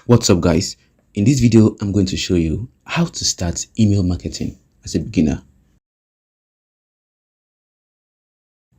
What's up, guys? In this video, I'm going to show you how to start email marketing as a beginner.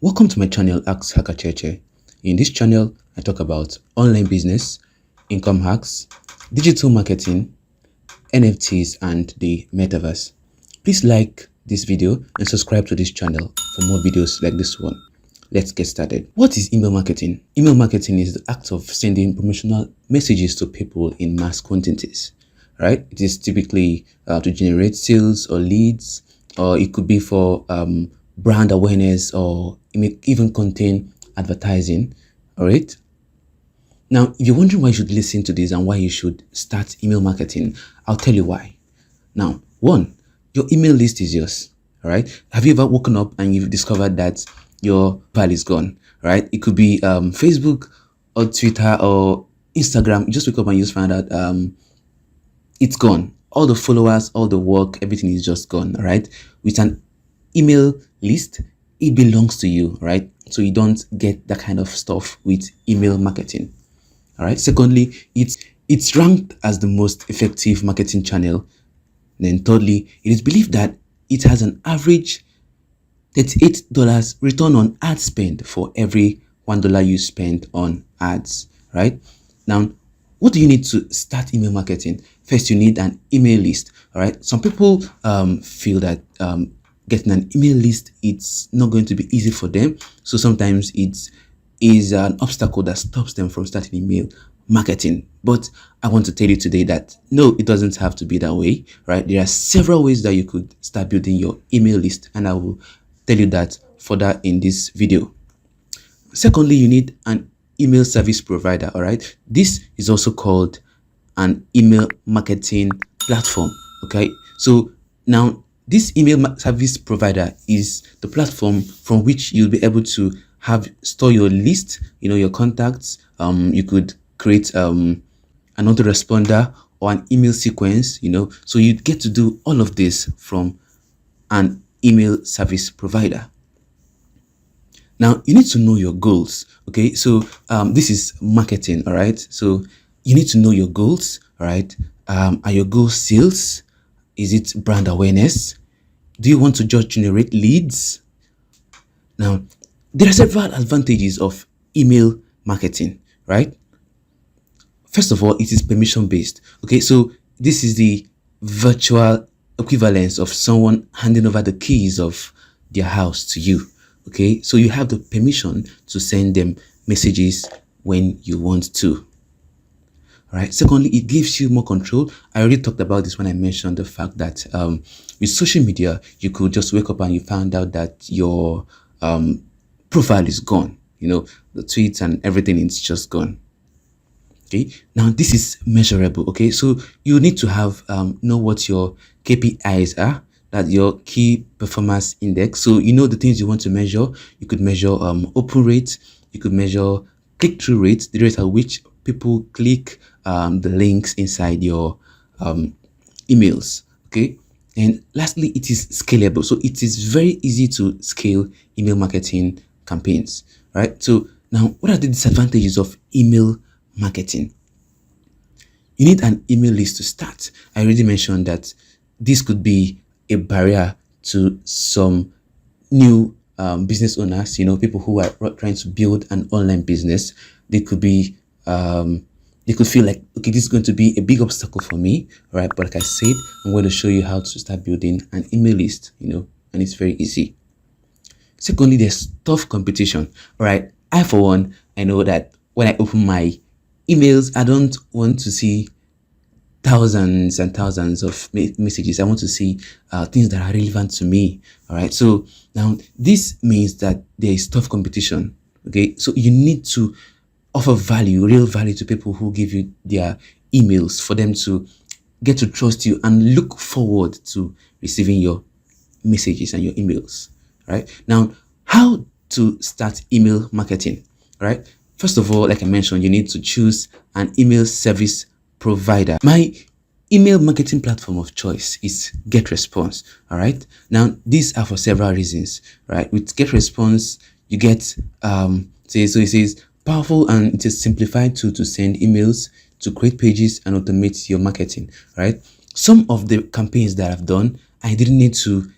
Welcome to my channel, Ask Hacker Cheche. In this channel, I talk about online business, income hacks, digital marketing, NFTs, and the metaverse. Please like this video and subscribe to this channel for more videos like this one. Let's get started. What is email marketing? Email marketing is the act of sending promotional messages to people in mass quantities, right? It is typically to generate sales or leads, or it could be for brand awareness, or it may even contain advertising, all right? Now, if you're wondering why you should listen to this and why you should start email marketing, I'll tell you why. Now, one, your email list is yours, all right? Have you ever woken up and you've discovered that your file is gone, right? It could be Facebook or Twitter or Instagram. You just wake up and you just find out it's gone. All the followers, all the work, everything is just gone, right? With an email list, it belongs to you, right? So you don't get that kind of stuff with email marketing, all right? Secondly, it's ranked as the most effective marketing channel. Then thirdly, it is believed that it has an average $38 return on ad spend for every $1 you spend on ads, right? Now, what do you need to start email marketing? First, you need an email list, all right? Some people feel that getting an email list, it's not going to be easy for them. So sometimes it is an obstacle that stops them from starting email marketing. But I want to tell you today that no, it doesn't have to be that way, right? There are several ways that you could start building your email list, and I will tell you that further in this video. Secondly, you need an email service provider, all right? This is also called an email marketing platform, okay? So now this email service provider is the platform from which you'll be able to store your list, your contacts. You could create an autoresponder or an email sequence, so you get to do all of this from an email service provider. Now, you need to know your goals, okay? So this is marketing, all right? So you need to know your goals, all right? Are your goals sales? Is it brand awareness? Do you want to just generate leads? Now, there are several advantages of email marketing, right? First of all, it is permission based, okay? So this is the virtual equivalence of someone handing over the keys of their house to you, okay? So you have the permission to send them messages when you want to, all right? Secondly, it gives you more control. I already talked about this when I mentioned the fact that with social media, you could just wake up and you found out that your profile is gone, the tweets and everything is just gone. Okay, now this is measurable. Okay, so you need to have know what your KPIs are, that your key performance index. So the things you want to measure. You could measure open rate, you could measure click-through rate, the rate at which people click the links inside your emails. Okay, and lastly, it is scalable. So it is very easy to scale email marketing campaigns, right? So now, what are the disadvantages of email marketing? You need an email list to start. I already mentioned that this could be a barrier to some new business owners, people who are trying to build an online business. They could be they could feel like, okay, this is going to be a big obstacle for me, right? But like I said, I'm going to show you how to start building an email list, and it's very easy. Secondly, there's tough competition, right? I, for one, I know that when I open my emails, I don't want to see thousands and thousands of messages. I want to see things that are relevant to me, all right? So now this means that there is tough competition, okay? So you need to offer value, real value, to people who give you their emails, for them to get to trust you and look forward to receiving your messages and your emails, right? Now, how to start email marketing, right? First of all, like I mentioned, you need to choose an email service provider. My email marketing platform of choice is Getresponse, all right? Now, these are for several reasons, right? With Getresponse, you get, so it says powerful and it is simplified tool to send emails to create pages and automate your marketing, right? Some of the campaigns that I've done, I didn't need to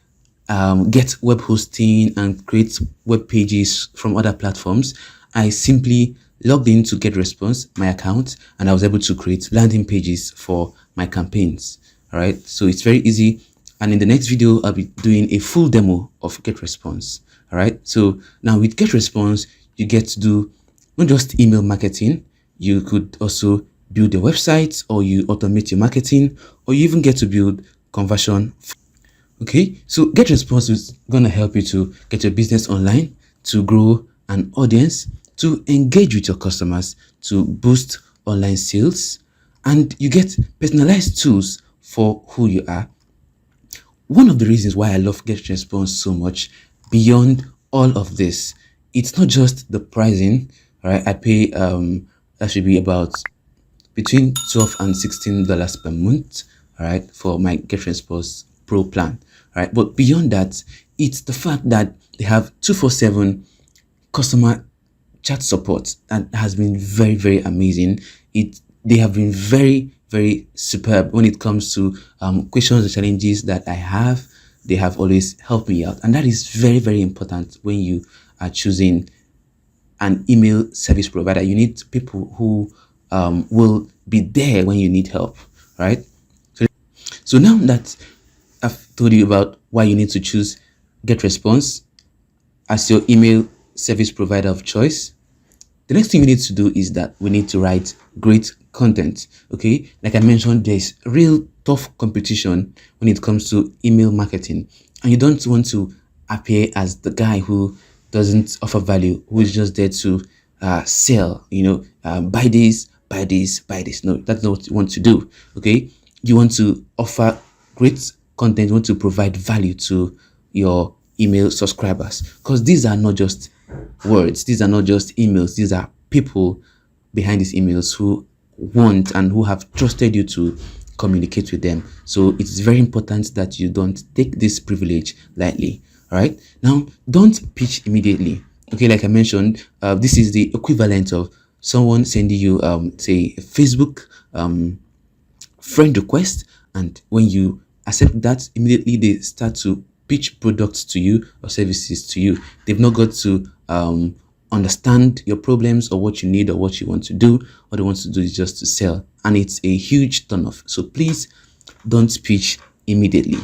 get web hosting and create web pages from other platforms. I simply logged into Getresponse, my account, and I was able to create landing pages for my campaigns. All right, so it's very easy. And in the next video, I'll be doing a full demo of Getresponse. All right, so now with Getresponse, you get to do not just email marketing, you could also build a website, or you automate your marketing, or you even get to build conversion. Okay, so Getresponse is gonna help you to get your business online, to grow an audience, to engage with your customers, to boost online sales, and you get personalized tools for who you are. One of the reasons why I love Getresponse so much, beyond all of this, it's not just the pricing. All right, I pay that should be about between $12 and $16 per month, all right, for my Getresponse Pro plan, all right. But beyond that, it's the fact that they have 247 customer chat support that has been very, very amazing. They have been very, very superb when it comes to questions and challenges that I have. They have always helped me out, and that is very, very important when you are choosing an email service provider. You need people who will be there when you need help, right? So now that I've told you about why you need to choose Getresponse as your email service provider of choice, the next thing we need to do is that we need to write great content. Okay, like I mentioned, there's real tough competition when it comes to email marketing, and you don't want to appear as the guy who doesn't offer value, who is just there to sell, buy this, buy this, buy this. No, that's not what you want to do. Okay, you want to offer great content, you want to provide value to your email subscribers, because these are not just words, these are not just emails, these are people behind these emails who want and who have trusted you to communicate with them. So it's very important that you don't take this privilege lightly. All right, now don't pitch immediately. Okay, like I mentioned, this is the equivalent of someone sending you say a Facebook friend request, and when you accept that, immediately they start to pitch products to you or services to you. They've not got to understand your problems or what you need or what you want to do. What they want to do is just to sell, and it's a huge turnoff. So please don't pitch immediately.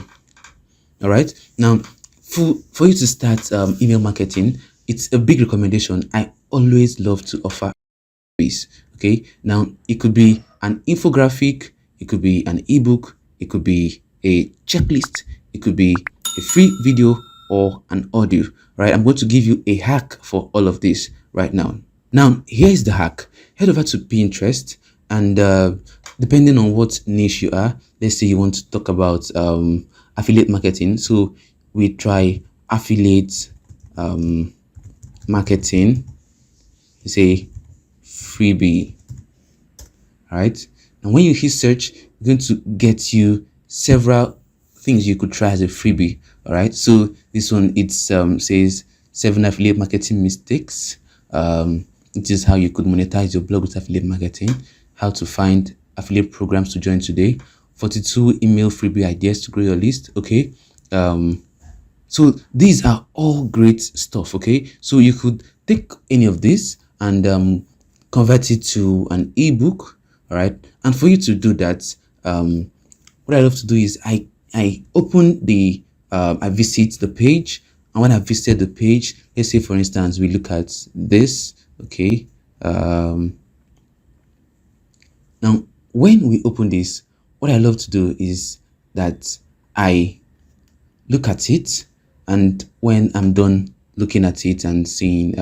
All right, now for you to start email marketing, it's a big recommendation. I always love to offer ways. Okay, now it could be an infographic, it could be an ebook, it could be a checklist, it could be a free video or an audio. Right, I'm going to give you a hack for all of this right now. Now here is the hack. Head over to Pinterest, and depending on what niche you are, let's say you want to talk about affiliate marketing, so we try affiliate marketing, say freebie. All right, and when you hit search, it's going to get you several things you could try as a freebie. All right, so this one, it says 7 affiliate marketing mistakes. It is how you could monetize your blog with affiliate marketing, how to find affiliate programs to join today, 42 email freebie ideas to grow your list. Okay, so these are all great stuff. Okay, so you could take any of this and convert it to an ebook. All right, and for you to do that, what I love to do is I open the I visit the page, and when I visited the page, let's say for instance we look at this. Okay, now when we open this, what I love to do is that I look at it, and when I'm done looking at it and seeing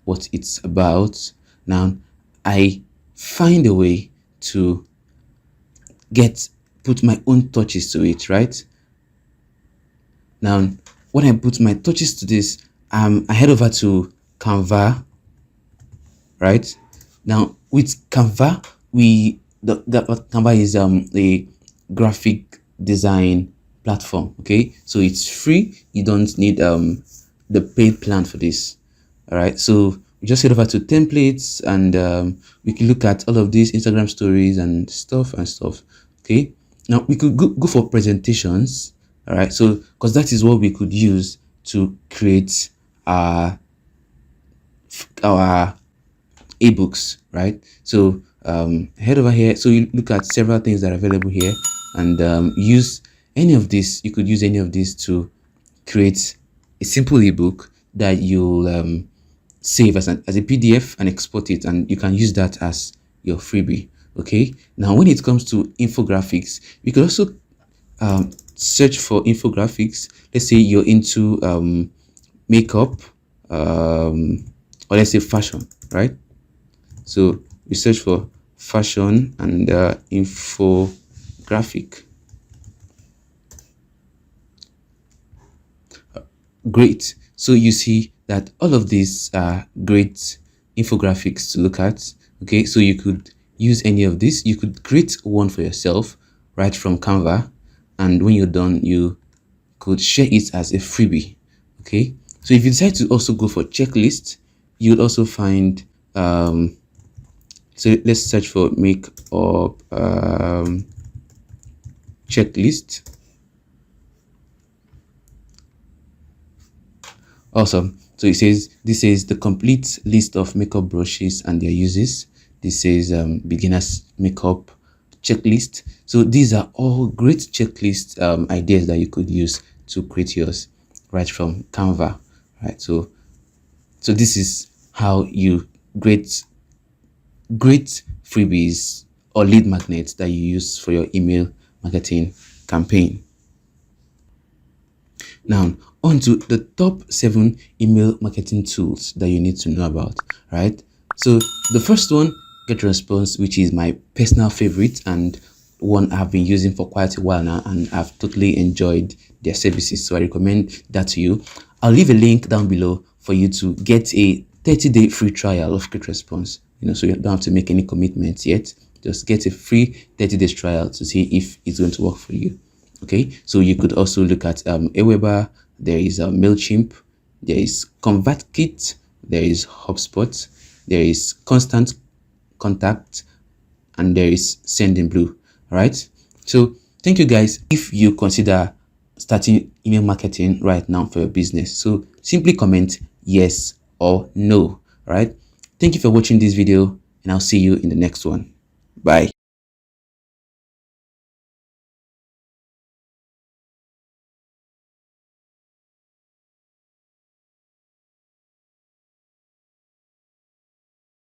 what it's about, now I find a way to put my own touches to it. Right, now when I put my touches to this, I head over to Canva. Right, now with Canva, Canva is a graphic design platform. Okay, so it's free, you don't need the paid plan for this. All right, so we just head over to templates, and we can look at all of these Instagram stories and stuff. Okay, now we could go for presentations. All right, so because that is what we could use to create our ebooks, right? So head over here. So you look at several things that are available here, and use any of this. You could use any of this to create a simple ebook that you'll save as a PDF and export it, and you can use that as your freebie. Okay, now when it comes to infographics, we could also search for infographics. Let's say you're into makeup, or let's say fashion, right? So we search for fashion and infographic. Great. So you see that all of these are great infographics to look at. Okay, so you could use any of this. You could create one for yourself right from Canva, and when you're done, you could share it as a freebie. Okay, so if you decide to also go for checklist, you'll also find so let's search for makeup checklist. Awesome. So it says, this is the complete list of makeup brushes and their uses. This says beginners makeup checklist. So these are all great checklist ideas that you could use to create yours right from Canva, right? So this is how you great freebies or lead magnets that you use for your email marketing campaign. Now, on to the top 7 email marketing tools that you need to know about, right? So the first one, Getresponse, which is my personal favorite and one I've been using for quite a while now, and I've totally enjoyed their services. So I recommend that to you. I'll leave a link down below for you to get a 30-day free trial of Getresponse. So you don't have to make any commitments yet. Just get a free 30-day trial to see if it's going to work for you. Okay, so you could also look at Aweber. There is MailChimp, there is ConvertKit, there is HubSpot, there is Constant Contact, and there is Sendinblue. All right, so thank you guys. If you consider starting email marketing right now for your business, so simply comment yes or no. All right, thank you for watching this video, and I'll see you in the next one. Bye.